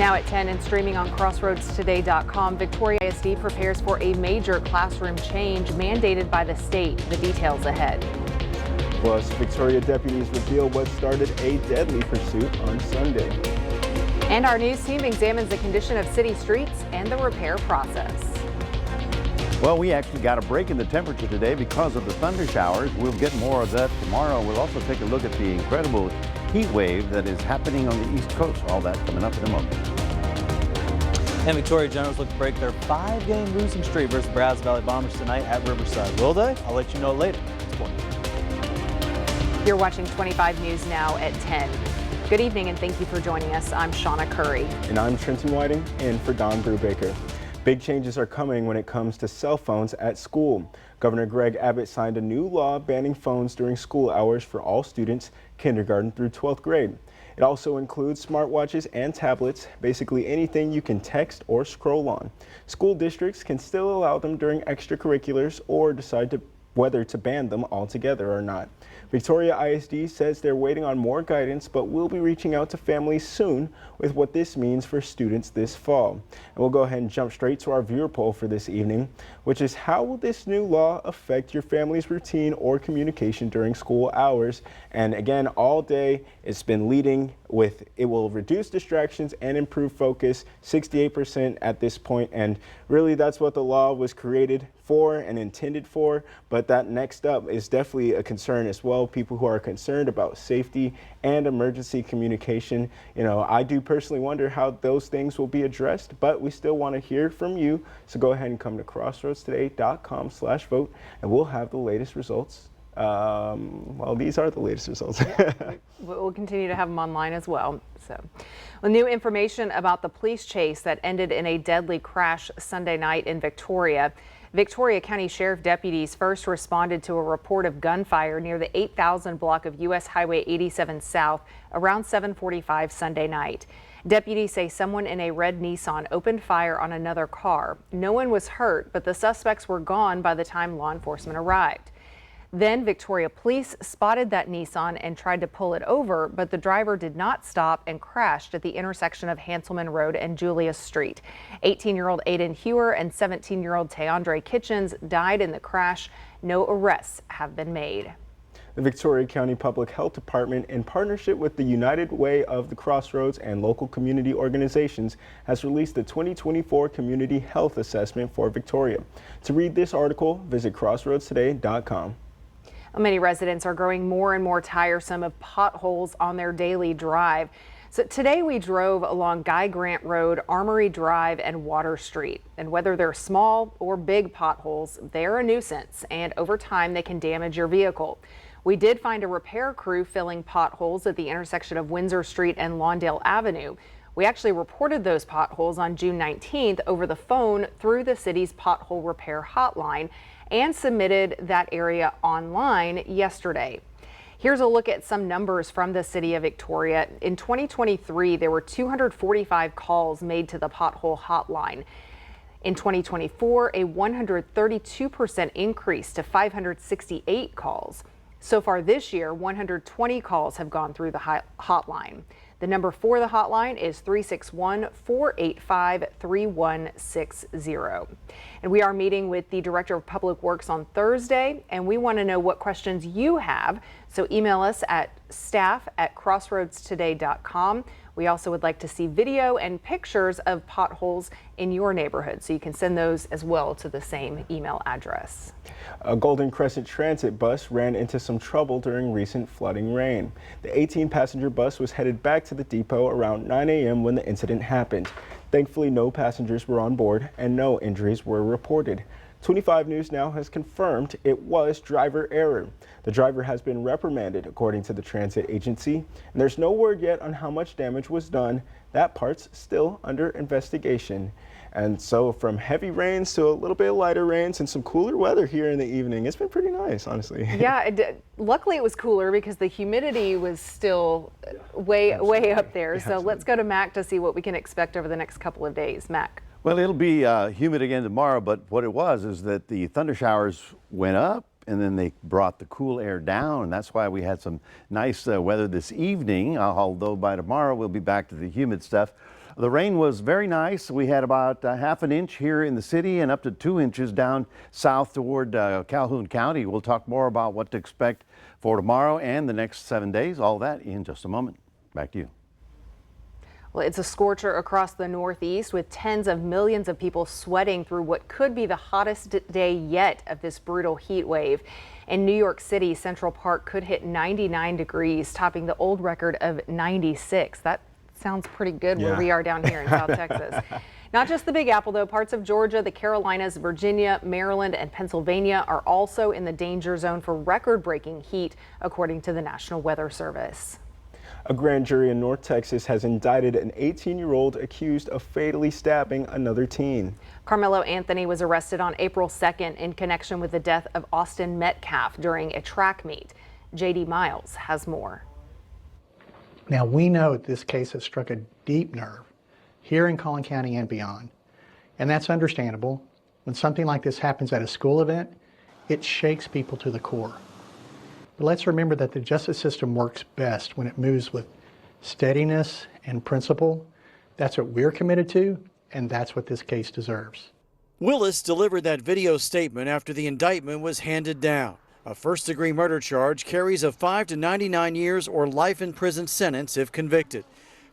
Now at 10 and streaming on crossroadstoday.com, Victoria ISD prepares for a major classroom change mandated by the state. The details ahead. Plus, Victoria deputies reveal what started a deadly pursuit on Sunday. And our news team examines the condition of city streets and the repair process. Well, we actually got a break in the temperature today because of the thunder showers. We'll get more of that tomorrow. We'll also take a look at the incredible heat wave that is happening on the East Coast. All that coming up in a moment. And Victoria Generals look to break their 5-game losing streak versus Brazos Valley Bombers tonight at Riverside. Will they? I'll let you know later. You're watching 25 News Now at 10. Good evening and thank you for joining us. I'm Shawna Currie. And I'm Trenton Whiting, in for Don Brubaker. Big changes are coming when it comes to cell phones at school. Governor Greg Abbott signed a new law banning phones during school hours for all students, kindergarten through 12th grade. It also includes smartwatches and tablets, basically anything you can text or scroll on. School districts can still allow them during extracurriculars or decide whether to ban them altogether or not. Victoria ISD says they're waiting on more guidance, but will be reaching out to families soon with what this means for students this fall. And we'll go ahead and jump straight to our viewer poll for this evening, which is how will this new law affect your family's routine or communication during school hours? And again, all day it's been leading with it will reduce distractions and improve focus, 68% at this point. And really that's what the law was created for and intended for, but that next up is definitely a concern as well. People who are concerned about safety and emergency communication. You know, I do personally wonder how those things will be addressed, but we still want to hear from you. So go ahead and come to crossroadstoday.com/vote and we'll have the latest results. Well, these are the latest results. Yeah, we'll continue to have them online as well. New information about the police chase that ended in a deadly crash Sunday night in Victoria. Victoria County Sheriff deputies first responded to a report of gunfire near the 8000 block of U.S. Highway 87 South around 7:45 Sunday night. Deputies say someone in a red Nissan opened fire on another car. No one was hurt, but the suspects were gone by the time law enforcement arrived. Then Victoria police spotted that Nissan and tried to pull it over, but the driver did not stop and crashed at the intersection of Hanselman Road and Julius Street. 18-year-old Aiden Hewer and 17-year-old Teandre Kitchens died in the crash. No arrests have been made. The Victoria County Public Health Department, in partnership with the United Way of the Crossroads and local community organizations, has released the 2024 Community Health Assessment for Victoria. To read this article, visit crossroadstoday.com. Many residents are growing more and more tiresome of potholes on their daily drive. So today we drove along Guy Grant Road, Armory Drive, and Water Street. And whether they're small or big potholes, they're a nuisance, and over time they can damage your vehicle. We did find a repair crew filling potholes at the intersection of Windsor Street and Lawndale Avenue. We actually reported those potholes on June 19th over the phone through the city's pothole repair hotline and submitted that area online yesterday. Here's a look at some numbers from the city of Victoria. In 2023, there were 245 calls made to the pothole hotline. In 2024, a 132% increase to 568 calls. So far this year, 120 calls have gone through the hotline. The number for the hotline is 361-485-3160. And we are meeting with the Director of Public Works on Thursday, and we want to know what questions you have. So email us at staff@crossroadstoday.com. We also would like to see video and pictures of potholes in your neighborhood, so you can send those as well to the same email address. A Golden Crescent Transit bus ran into some trouble during recent flooding rain. The 18-passenger bus was headed back to the depot around 9 a.m. when the incident happened. Thankfully, no passengers were on board and no injuries were reported. 25 News Now has confirmed it was driver error. The driver has been reprimanded, according to the transit agency, and there's no word yet on how much damage was done. That part's still under investigation. And so from heavy rains to a little bit lighter rains and some cooler weather here in the evening, it's been pretty nice, honestly. Yeah, luckily it was cooler because the humidity was still way up there. So let's go to Mac to see what we can expect over the next couple of days. Mac. Well, it'll be humid again tomorrow, but what it was is that the thunder showers went up and then they brought the cool air down, and that's why we had some nice weather this evening, although by tomorrow we'll be back to the humid stuff. The rain was very nice. We had about half an inch here in the city and up to 2 inches down south toward Calhoun County. We'll talk more about what to expect for tomorrow and the next 7 days. All that in just a moment. Back to you. Well, it's a scorcher across the Northeast with tens of millions of people sweating through what could be the hottest day yet of this brutal heat wave. In New York City, Central Park could hit 99 degrees, topping the old record of 96. That sounds pretty good where we are down here in South Texas. Not just the Big Apple, though. Parts of Georgia, the Carolinas, Virginia, Maryland, and Pennsylvania are also in the danger zone for record-breaking heat, according to the National Weather Service. A grand jury in North Texas has indicted an 18-year-old accused of fatally stabbing another teen. Carmelo Anthony was arrested on April 2nd in connection with the death of Austin Metcalf during a track meet. J.D. Miles has more. Now, we know this case has struck a deep nerve here in Collin County and beyond, and that's understandable. When something like this happens at a school event, it shakes people to the core. But let's remember that the justice system works best when it moves with steadiness and principle. That's what we're committed to, and that's what this case deserves. Willis delivered that video statement after the indictment was handed down. A first-degree murder charge carries a 5 to 99 years or life in prison sentence if convicted.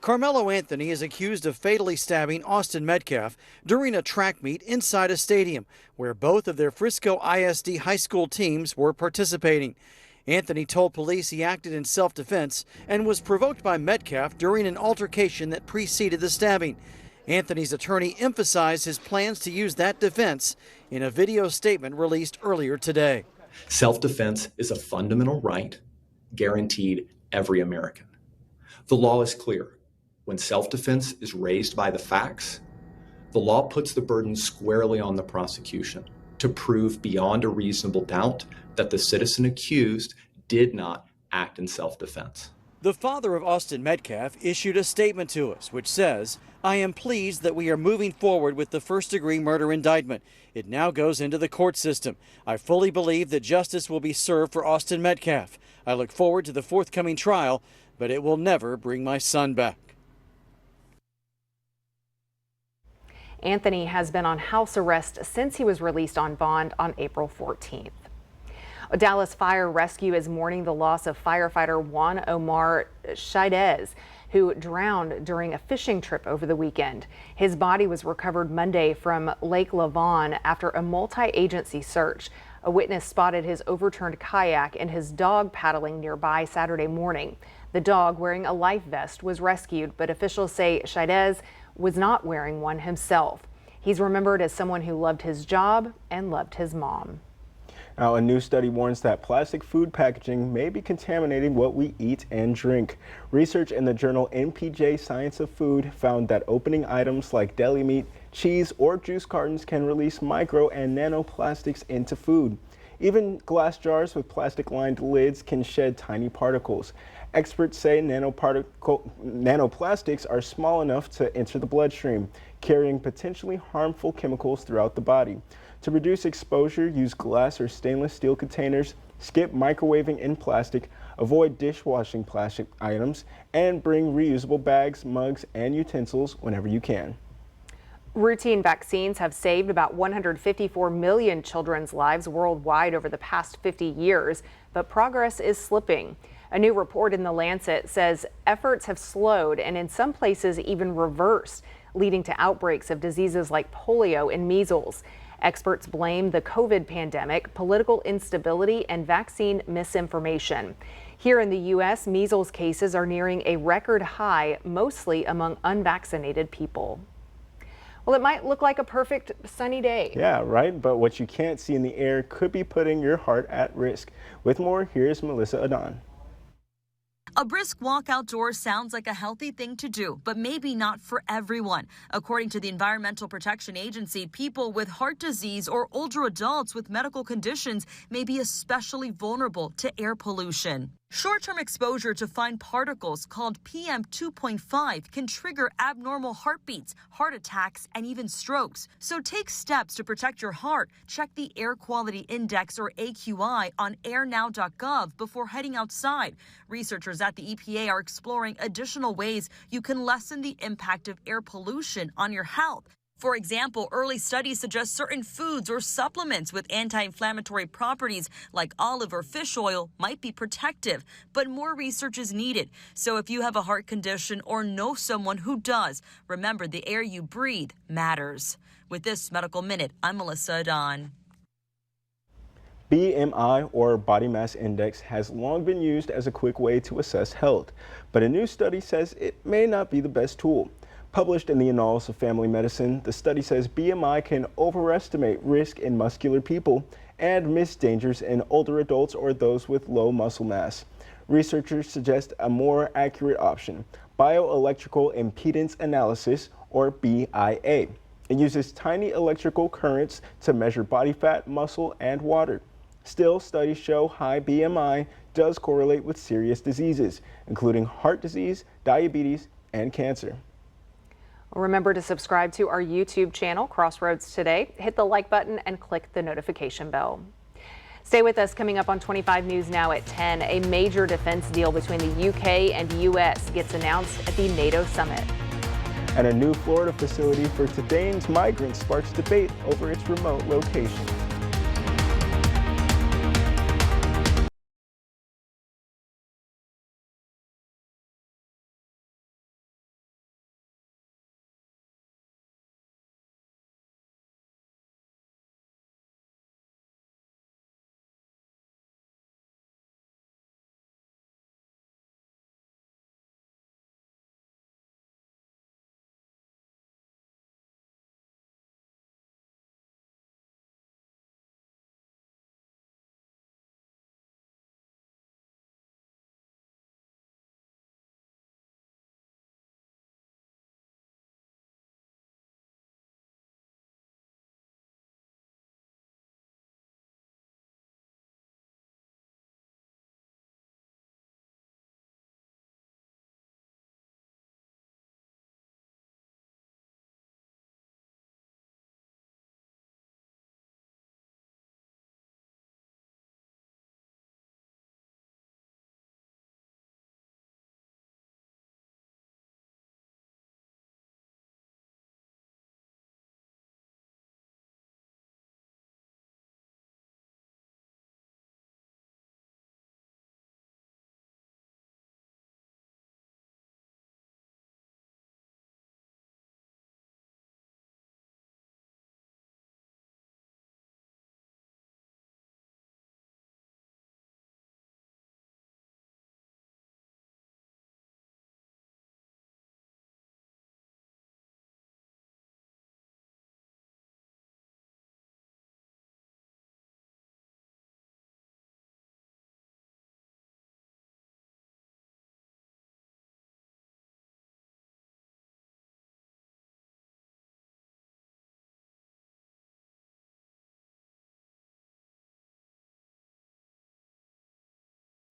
Carmelo Anthony is accused of fatally stabbing Austin Metcalf during a track meet inside a stadium where both of their Frisco ISD high school teams were participating. Anthony told police he acted in self-defense and was provoked by Metcalf during an altercation that preceded the stabbing. Anthony's attorney emphasized his plans to use that defense in a video statement released earlier today. Self-defense is a fundamental right guaranteed every American. The law is clear. When self-defense is raised by the facts, the law puts the burden squarely on the prosecution to prove beyond a reasonable doubt that the citizen accused did not act in self-defense. The father of Austin Metcalf issued a statement to us which says, "I am pleased that we are moving forward with the first-degree murder indictment. It now goes into the court system. I fully believe that justice will be served for Austin Metcalf. I look forward to the forthcoming trial, but it will never bring my son back." Anthony has been on house arrest since he was released on bond on April 14th. Dallas Fire Rescue is mourning the loss of firefighter Juan Omar Chaidez, who drowned during a fishing trip over the weekend. His body was recovered Monday from Lake Lavon after a multi-agency search. A witness spotted his overturned kayak and his dog paddling nearby Saturday morning. The dog, wearing a life vest, was rescued, but officials say Chaidez was not wearing one himself. He's remembered as someone who loved his job and loved his mom. Now, a new study warns that plastic food packaging may be contaminating what we eat and drink. Research in the journal NPJ Science of Food found that opening items like deli meat, cheese, or juice cartons can release micro and nanoplastics into food. Even glass jars with plastic-lined lids can shed tiny particles. Experts say nanoplastics are small enough to enter the bloodstream, carrying potentially harmful chemicals throughout the body. To reduce exposure, use glass or stainless steel containers, skip microwaving in plastic, avoid dishwashing plastic items, and bring reusable bags, mugs, and utensils whenever you can. Routine vaccines have saved about 154 million children's lives worldwide over the past 50 years, but progress is slipping. A new report in The Lancet says efforts have slowed and in some places even reversed, leading to outbreaks of diseases like polio and measles. Experts blame the COVID pandemic, political instability, and vaccine misinformation. Here in the U.S., measles cases are nearing a record high, mostly among unvaccinated people. Well, it might look like a perfect sunny day. Yeah, right. But what you can't see in the air could be putting your heart at risk. With more, here's Melissa Adan. A brisk walk outdoors sounds like a healthy thing to do, but maybe not for everyone. According to the Environmental Protection Agency, people with heart disease or older adults with medical conditions may be especially vulnerable to air pollution. Short-term exposure to fine particles called PM 2.5 can trigger abnormal heartbeats, heart attacks, and even strokes. So take steps to protect your heart. Check the Air Quality Index, or AQI, on airnow.gov before heading outside. Researchers at the EPA are exploring additional ways you can lessen the impact of air pollution on your health. For example, early studies suggest certain foods or supplements with anti-inflammatory properties like olive or fish oil might be protective, but more research is needed. So if you have a heart condition or know someone who does, remember the air you breathe matters. With this Medical Minute, I'm Melissa Adon. BMI, or body mass index, has long been used as a quick way to assess health, but a new study says it may not be the best tool. Published in the Annals of Family Medicine, the study says BMI can overestimate risk in muscular people and miss dangers in older adults or those with low muscle mass. Researchers suggest a more accurate option, bioelectrical impedance analysis, or BIA. It uses tiny electrical currents to measure body fat, muscle, and water. Still, studies show high BMI does correlate with serious diseases, including heart disease, diabetes, and cancer. Remember to subscribe to our YouTube channel, Crossroads Today. Hit the like button and click the notification bell. Stay with us. Coming up on 25 News Now at 10, a major defense deal between the UK and US gets announced at the NATO summit. And a new Florida facility for today's migrants sparks debate over its remote location.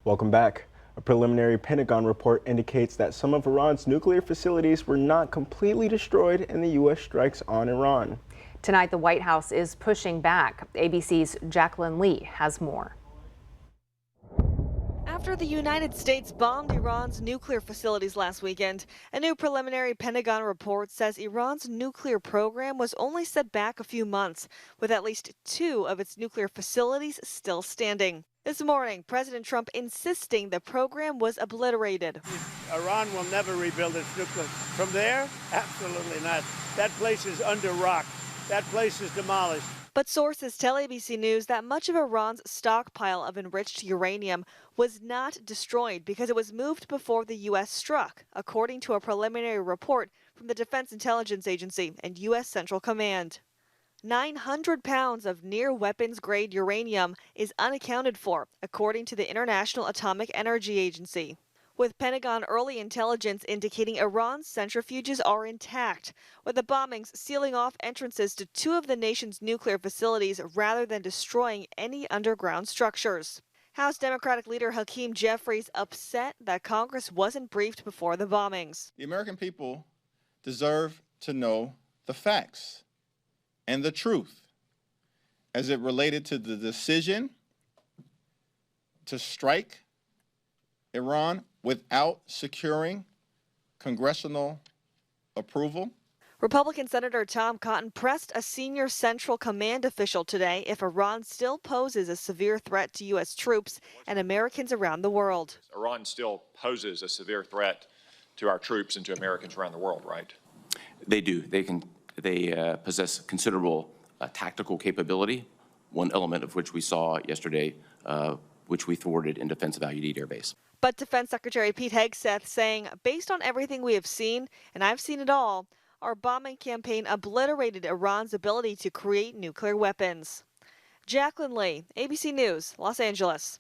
Welcome back. A preliminary Pentagon report indicates that some of Iran's nuclear facilities were not completely destroyed in the U.S. strikes on Iran. Tonight, the White House is pushing back. ABC's Jacqueline Lee has more. After the United States bombed Iran's nuclear facilities last weekend, a new preliminary Pentagon report says Iran's nuclear program was only set back a few months, with at least 2 of its nuclear facilities still standing. This morning, President Trump insisting the program was obliterated. Iran will never rebuild its nuclear. From there? Absolutely not. That place is under rock. That place is demolished. But sources tell ABC News that much of Iran's stockpile of enriched uranium was not destroyed because it was moved before the U.S. struck, according to a preliminary report from the Defense Intelligence Agency and U.S. Central Command. 900 pounds of near-weapons-grade uranium is unaccounted for, according to the International Atomic Energy Agency, with Pentagon early intelligence indicating Iran's centrifuges are intact, with the bombings sealing off entrances to 2 of the nation's nuclear facilities rather than destroying any underground structures. House Democratic leader Hakeem Jeffries upset that Congress wasn't briefed before the bombings. The American people deserve to know the facts and the truth as it related to the decision to strike Iran without securing congressional approval. Republican Senator Tom Cotton pressed a senior Central Command official today if Iran still poses a severe threat to U.S. troops and Americans around the world. Iran still poses a severe threat to our troops and to Americans around the world, right? They do. They possess considerable tactical capability, one element of which we saw yesterday, which we thwarted in defense of Al Udeid Air Base. But Defense Secretary Pete Hegseth saying, based on everything we have seen, and I've seen it all, our bombing campaign obliterated Iran's ability to create nuclear weapons. Jacqueline Lee, ABC News, Los Angeles.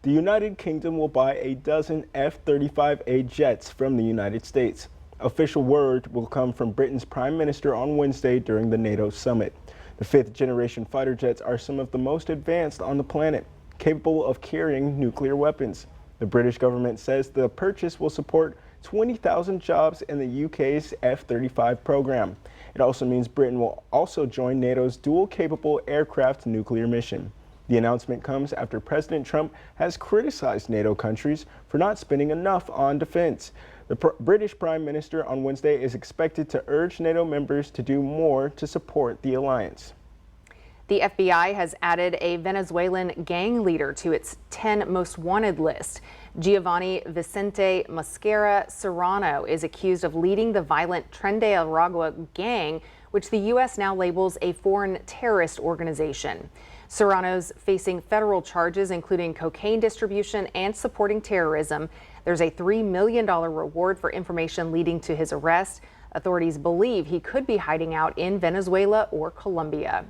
The United Kingdom will buy a dozen F-35A jets from the United States. Official word will come from Britain's Prime Minister on Wednesday during the NATO summit. The fifth-generation fighter jets are some of the most advanced on the planet, capable of carrying nuclear weapons. The British government says the purchase will support 20,000 jobs in the UK's F-35 program. It also means Britain will also join NATO's dual-capable aircraft nuclear mission. The announcement comes after President Trump has criticized NATO countries for not spending enough on defense. The British Prime Minister on Wednesday is expected to urge NATO members to do more to support the alliance. The FBI has added a Venezuelan gang leader to its 10 most wanted list. Giovanni Vicente Mosquera Serrano is accused of leading the violent Tren de Aragua gang, which the U.S. now labels a foreign terrorist organization. Serrano's facing federal charges, including cocaine distribution and supporting terrorism. There's a $3 million reward for information leading to his arrest. Authorities believe he could be hiding out in Venezuela or Colombia.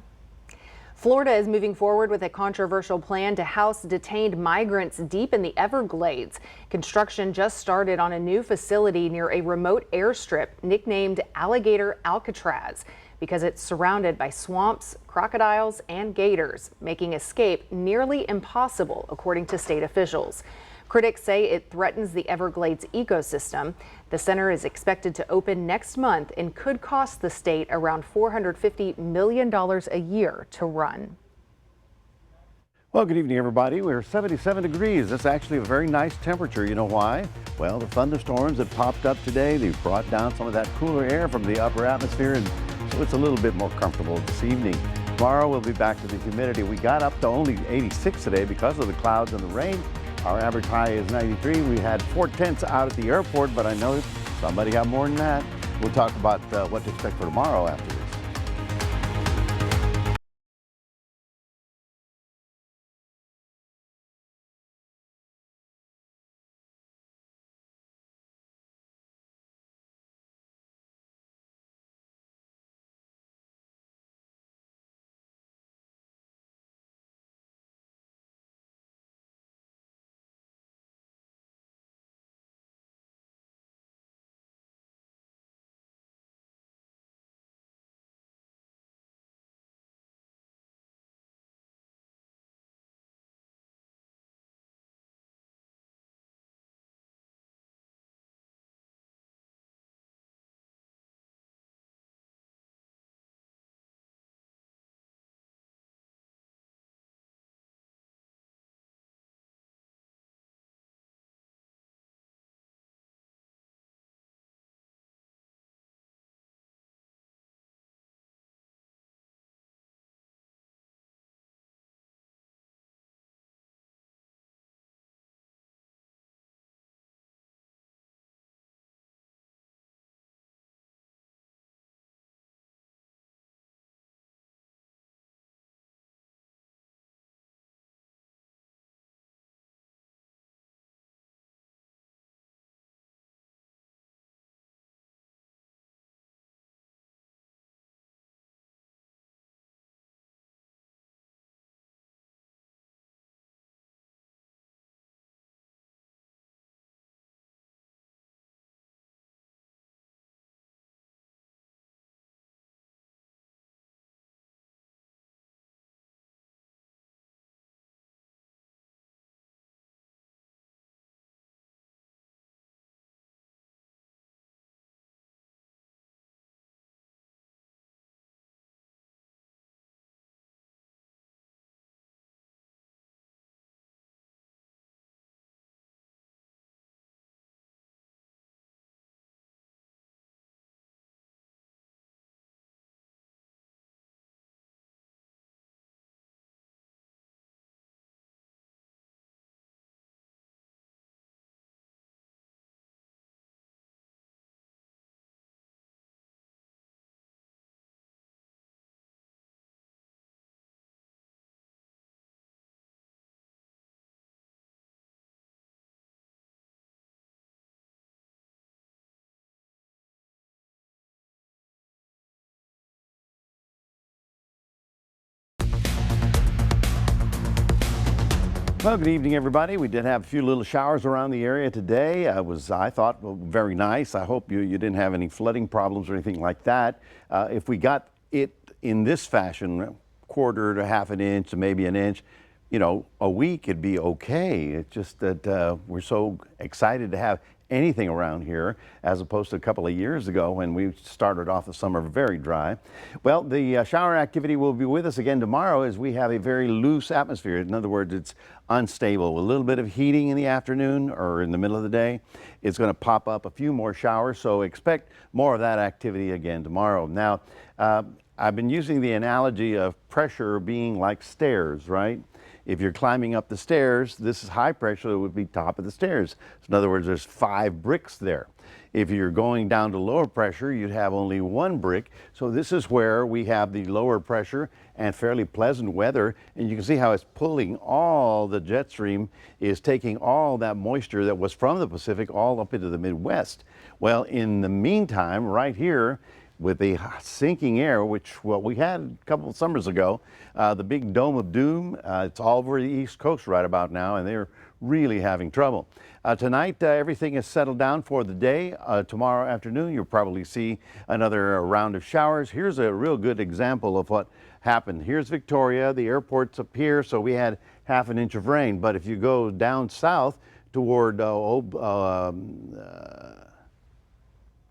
Florida is moving forward with a controversial plan to house detained migrants deep in the Everglades. Construction just started on a new facility near a remote airstrip nicknamed Alligator Alcatraz because it's surrounded by swamps, crocodiles, and gators, making escape nearly impossible, according to state officials. Critics say it threatens the Everglades ecosystem. The center is expected to open next month and could cost the state around $450 million a year to run. Well, good evening, everybody. We're 77 degrees. That's actually a very nice temperature. You know why? Well, the thunderstorms that popped up today, they've brought down some of that cooler air from the upper atmosphere, and so it's a little bit more comfortable this evening. Tomorrow, we'll be back to the humidity. We got up to only 86 today because of the clouds and the rain. Our average high is 93. We had 4/10 out at the airport, but I know somebody got more than that. We'll talk about what to expect for tomorrow after this. Well, good evening, everybody. We did have a few little showers around the area today. I thought, very nice. I hope you didn't have any flooding problems or anything like that. If we got it in this fashion, quarter to half an inch to maybe an inch, you know, a week it'd be okay. It's just that we're so excited to have anything around here as opposed to a couple of years ago when we started off the summer very dry. Well, the shower activity will be with us again tomorrow as we have a very loose atmosphere. In other words, it's unstable. With a little bit of heating in the afternoon or in the middle of the day, it's going to pop up a few more showers, so expect more of that activity again tomorrow. Now, I've been using the analogy of pressure being like stairs, right? If you're climbing up the stairs, this is high pressure, it would be top of the stairs. So in other words, there's 5 bricks there. If you're going down to lower pressure, you'd have only 1 brick. So this is where we have the lower pressure and fairly pleasant weather. And you can see how it's pulling all the jet stream, is taking all that moisture that was from the Pacific all up into the Midwest. Well, in the meantime, right here, with the sinking air, which, well, we had a couple of summers ago, the big dome of doom, it's all over the East Coast right about now, and they're really having trouble. Tonight, everything is settled down for the day. Tomorrow afternoon, you'll probably see another round of showers. Here's a real good example of what happened. Here's Victoria, the airport's up here, so we had half an inch of rain. But if you go down south toward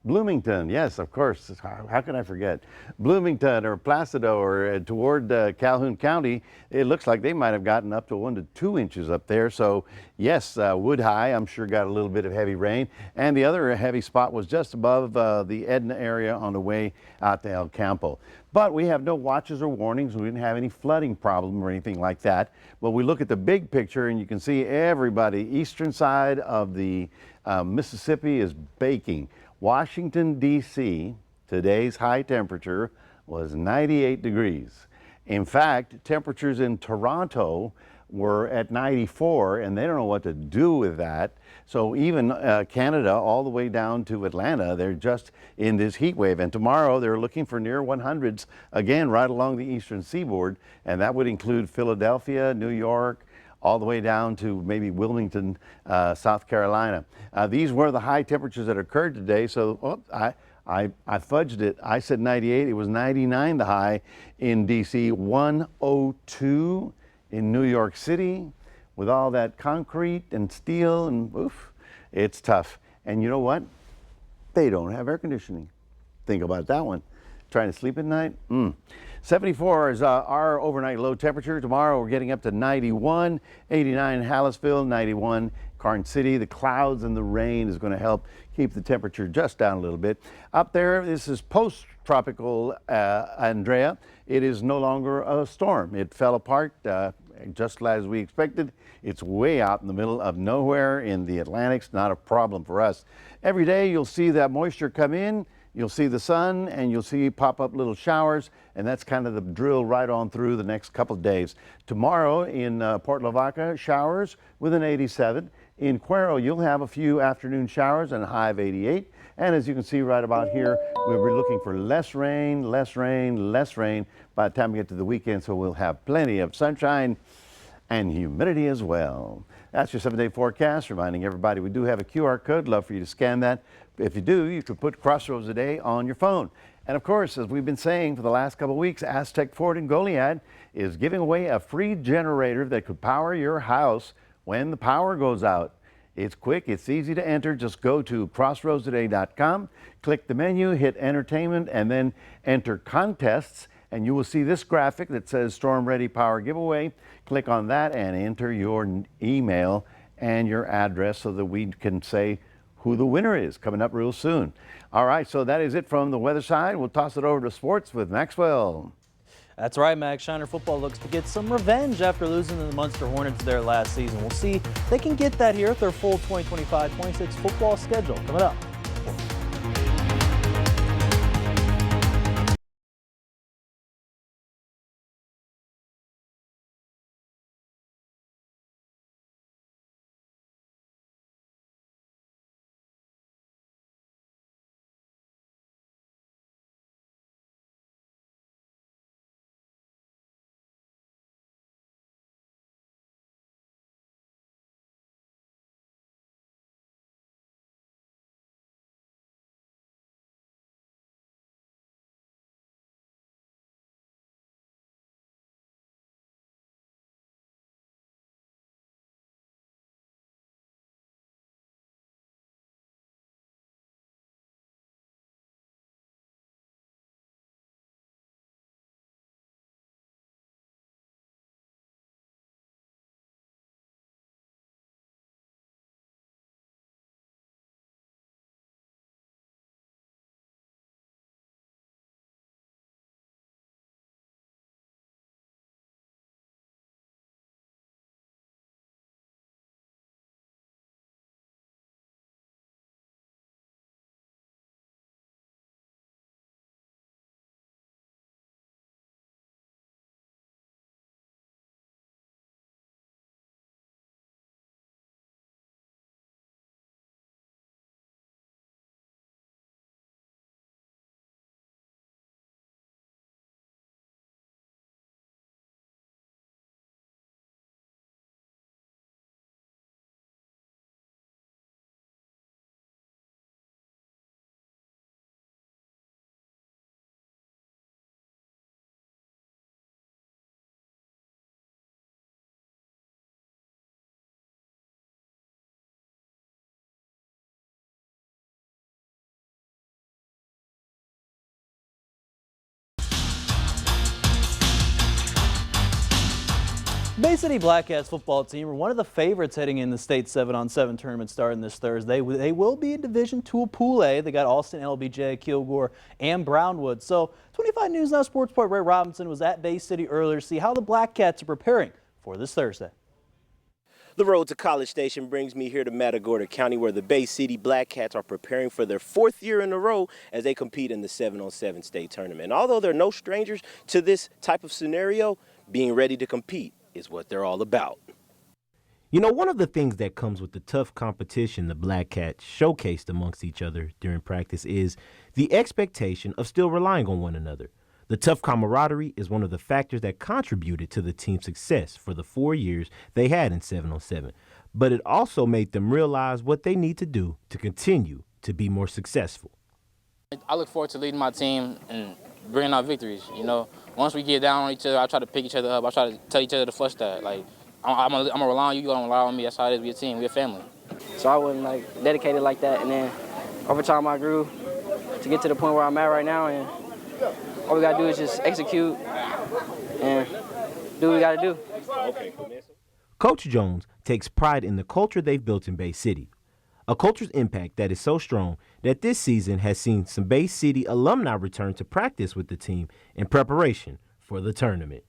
Bloomington, yes, of course. How can I forget? Bloomington or Placido or toward Calhoun County, it looks like they might have gotten up to 1 to 2 inches up there. So yes, Wood High, I'm sure, got a little bit of heavy rain. And the other heavy spot was just above the Edna area on the way out to El Campo. But we have no watches or warnings. We didn't have any flooding problem or anything like that. But we look at the big picture and you can see everybody, eastern side of the Mississippi is baking. Washington, D.C., today's high temperature was 98 degrees. In fact, temperatures in Toronto were at 94, and they don't know what to do with that. So even Canada, all the way down to Atlanta, they're just in this heat wave. And tomorrow, they're looking for near 100s, again, right along the eastern seaboard, and that would include Philadelphia, New York, all the way down to maybe Wilmington, South Carolina. These were the high temperatures that occurred today, so I fudged it. I said 98, it was 99 the high in DC, 102 in New York City. With all that concrete and steel and oof, it's tough. And you know what? They don't have air conditioning. Think about that one. Trying to sleep at night? 74 is our overnight low temperature. Tomorrow we're getting up to 91, 89 in Hallisville, 91 Carson City. The clouds and the rain is going to help keep the temperature just down a little bit. Up there, this is post-tropical Andrea. It is no longer a storm. It fell apart just as we expected. It's way out in the middle of nowhere in the Atlantic. It's not a problem for us. Every day you'll see that moisture come in. You'll see the sun and you'll see pop up little showers, and that's kind of the drill right on through the next couple of days. Tomorrow in Port Lavaca, showers with an 87. In Cuero, you'll have a few afternoon showers and a high of 88. And as you can see right about here, we'll be looking for less rain, less rain, less rain by the time we get to the weekend, so we'll have plenty of sunshine and humidity as well. That's your 7-day forecast, reminding everybody we do have a QR code. Love for you to scan that. If you do, you could put Crossroads a Day on your phone. And of course, as we've been saying for the last couple of weeks, Aztec Ford in Goliad is giving away a free generator that could power your house when the power goes out. It's quick, it's easy to enter. Just go to crossroadstoday.com, click the menu, hit entertainment, and then enter contests. And you will see this graphic that says Storm Ready Power Giveaway. Click on that and enter your email and your address so that we can say who the winner is coming up real soon. All right, so that is it from the weather side. We'll toss it over to sports with Maxwell. That's right, Max. Shiner football looks to get some revenge after losing to the Munster Hornets there last season. We'll see if they can get that here at their full 2025-26 football schedule coming up. Bay City Blackcats football team are one of the favorites heading in the state 7-on-7 tournament starting this Thursday. They will be in Division II Pool A. They got Austin, LBJ, Kilgore, and Brownwood. So 25 News Now Sports Report Ray Robinson was at Bay City earlier to see how the Blackcats are preparing for this Thursday. The road to College Station brings me here to Matagorda County, where the Bay City Blackcats are preparing for their 4th year in a row as they compete in the 7-on-7 state tournament. And although they're no strangers to this type of scenario, being ready to compete is what they're all about. You know, one of the things that comes with the tough competition the Blackcats showcased amongst each other during practice is the expectation of still relying on one another. The tough camaraderie is one of the factors that contributed to the team's success for the 4 years they had in 7-on-7, but it also made them realize what they need to do to continue to be more successful. I look forward to leading my team and bringing out victories. You know, once we get down on each other, I try to pick each other up. I try to tell each other to flush that. Like, I'm gonna rely on you, you're gonna rely on me. That's how it is. We're a team, we're a family. So I wasn't like dedicated like that, and then over time I grew to get to the point where I'm at right now, and all we gotta do is just execute and do what we gotta do. Coach Jones takes pride in the culture they've built in Bay City, a culture's impact that is so strong that this season has seen some Bay City alumni return to practice with the team in preparation for the tournament.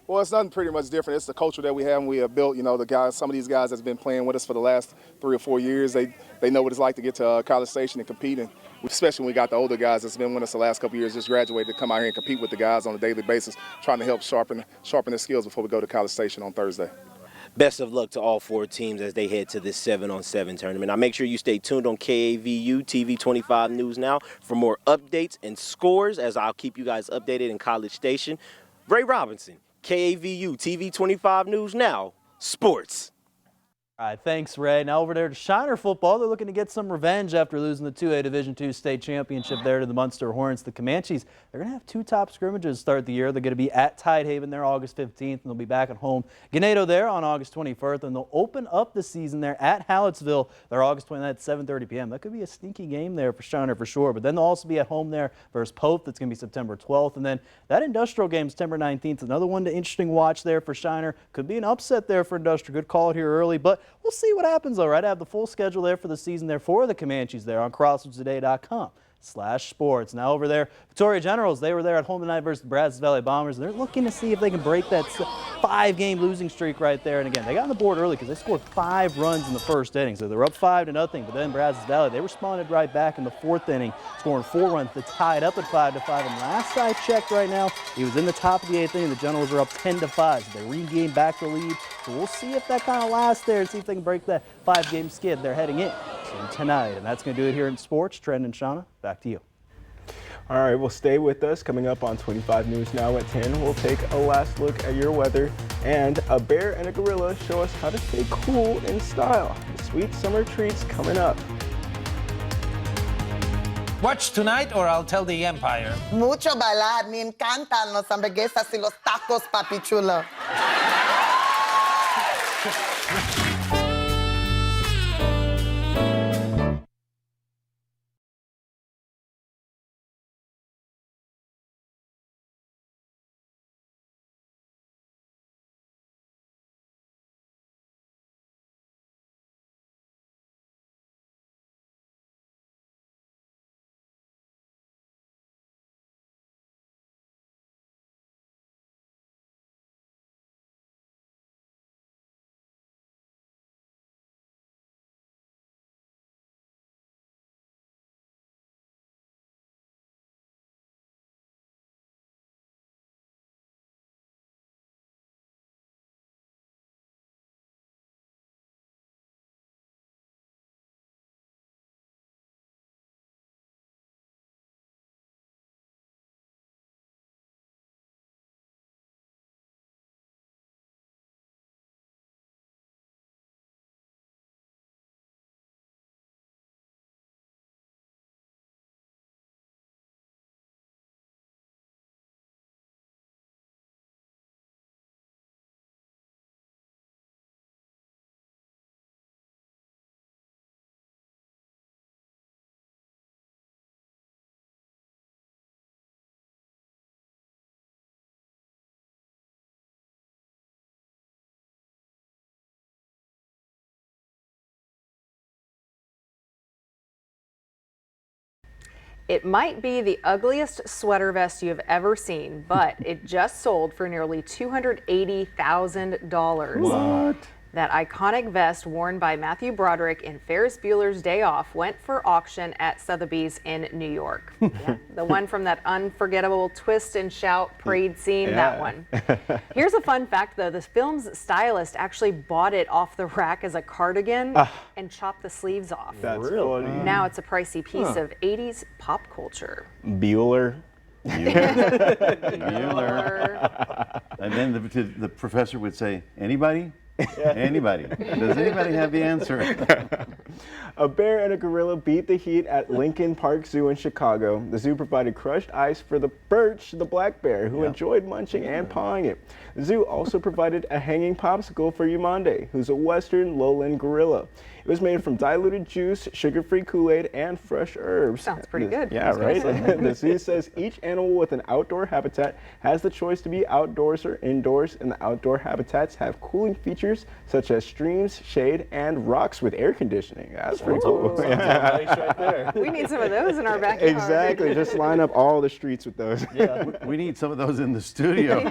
Well, it's nothing pretty much different. It's the culture that we have and we have built. You know, the guys, some of these guys that's been playing with us for the last 3 or 4 years, they know what it's like to get to College Station and compete. And especially when we got the older guys that's been with us the last couple of years, just graduated to come out here and compete with the guys on a daily basis, trying to help sharpen their skills before we go to College Station on Thursday. Best of luck to all 4 teams as they head to this 7-on-7 tournament. Now make sure you stay tuned on KAVU TV 25 News Now for more updates and scores, as I'll keep you guys updated in College Station. Ray Robinson, KAVU TV 25 News Now, Sports. All right, thanks, Ray. Now over there to Shawna football. They're looking to get some revenge after losing the 2A Division II state championship there to the Munster Hornets. The Comanches, they're going to have 2 top scrimmages to start the year. They're going to be at Tidehaven there August 15th, and they'll be back at home Ganado there on August 21st, and they'll open up the season there at Hallettsville there August 29th at 7:30 p.m. That could be a sneaky game there for Shawna for sure, but then they'll also be at home there versus Pope. That's going to be September 12th, and then that Industrial game September 19th. Another one to interesting watch there for Shawna. Could be an upset there for Industrial. Good call it here early, but we'll see what happens, all right. I have the full schedule there for the season there for the Comanches there on crossroadstoday.com/sports. Now over there, Victoria Generals, they were there at home tonight versus the Brazos Valley Bombers. They're looking to see if they can break that 5-game losing streak right there. And again, they got on the board early because they scored 5 runs in the first inning. So they're up 5-0, but then Brazos Valley, they responded right back in the 4th inning, scoring 4 runs to tie it up at 5-5. And last I checked right now, he was in the top of the 8th inning. The Generals are up 10-5. So they regained back the lead. So we'll see if that kind of lasts there and see if they can break that 5-game skid they're heading in tonight. And that's going to do it here in sports. Trenton and Shawna, back to you. All right, well, stay with us. Coming up on 25 News Now at 10, we'll take a last look at your weather, and a bear and a gorilla show us how to stay cool in style. The sweet summer treats coming up. Watch tonight or I'll tell the Empire. Mucho bailar. Me encantan los hamburguesas y los tacos, papi chulo. It might be the ugliest sweater vest you have ever seen, but it just sold for nearly $280,000. What? That iconic vest worn by Matthew Broderick in Ferris Bueller's Day Off went for auction at Sotheby's in New York. Yeah, the one from that unforgettable twist and shout parade scene, that one. Here's a fun fact though, the film's stylist actually bought it off the rack as a cardigan and chopped the sleeves off. That's funny. Now it's a pricey piece of 80s pop culture. Bueller. Bueller. And then the professor would say, anybody? Anybody? Does anybody have the answer? A bear and a gorilla beat the heat at Lincoln Park Zoo in Chicago. The zoo provided crushed ice for the Birch, the black bear, who enjoyed munching and pawing it. The zoo also provided a hanging popsicle for Yamande, who's a western lowland gorilla. It was made from diluted juice, sugar-free Kool-Aid, and fresh herbs. Sounds pretty good. Yeah, right? The zoo says each animal with an outdoor habitat has the choice to be outdoors or indoors, and the outdoor habitats have cooling features such as streams, shade, and rocks with air conditioning. That's pretty cool. Nice right there. We need some of those in our backyard. Exactly. Just line up all the streets with those. Yeah, we need some of those in the studio.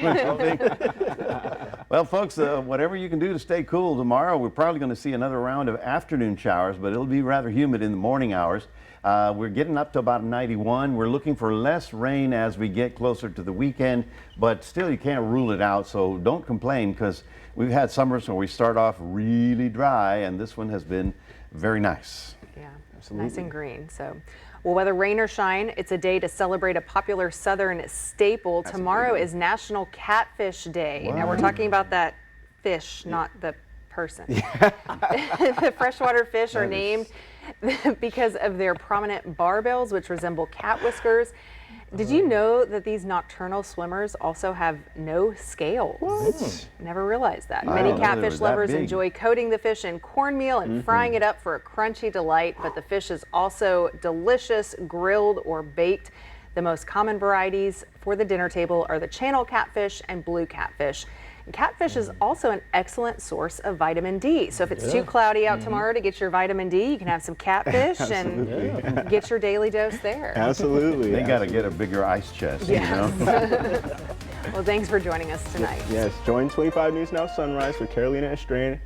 Well, folks, whatever you can do to stay cool tomorrow, we're probably going to see another round of afternoon showers, but it'll be rather humid in the morning hours. We're getting up to about 91. We're looking for less rain as we get closer to the weekend, but still you can't rule it out, so don't complain because we've had summers where we start off really dry, and this one has been very nice. Yeah, absolutely. Nice and green. So, well, whether rain or shine, it's a day to celebrate a popular Southern staple. Tomorrow is National Catfish Day. Now we're talking about that fish, not the person. The freshwater fish are named because of their prominent barbels, which resemble cat whiskers. Did you know that these nocturnal swimmers also have no scales? What? Never realized that. I Many didn't know they were catfish that lovers big. enjoy coating the fish in cornmeal and frying it up for a crunchy delight, but the fish is also delicious grilled or baked. The most common varieties for the dinner table are the channel catfish and blue catfish. And catfish is also an excellent source of vitamin D. So if it's too cloudy out tomorrow to get your vitamin D, you can have some catfish and get your daily dose there. Absolutely. They got to get a bigger ice chest, you know? Well, thanks for joining us tonight. Yes, join 25 News Now Sunrise with Carolina Estrella.